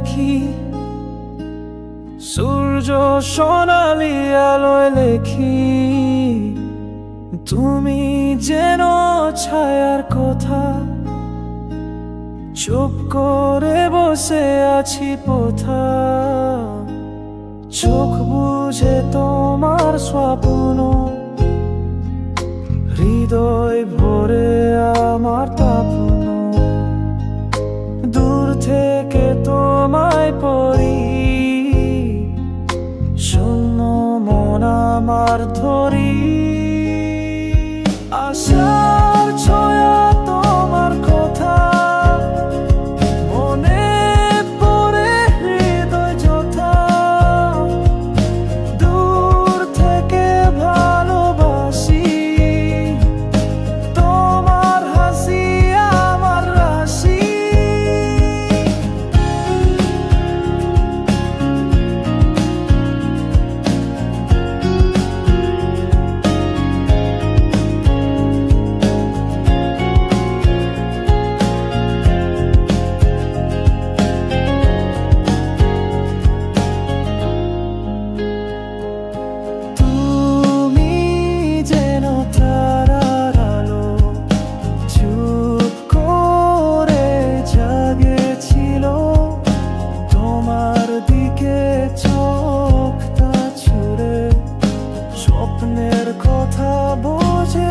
দেখি, সূর্য সোনালি আলোয় লেখি, তুমি যেন ছায়ার কথা। চুপ করে বসে আছি পোথা, চোখ বুঝে তোমার স্বপ্ন, হৃদয় ভরে আমার তাপন। দূর থেকে তোমায় পড়ি, শূন্য মন আমার ধরি। আশার ছোঁয়া তোমার কথা মনে পড়ে হৃদয় যথা। দূর থেকে ভালোবাসি, তোমার হাসি আমার রাশি। স্বপ্নের কথা বোঝে।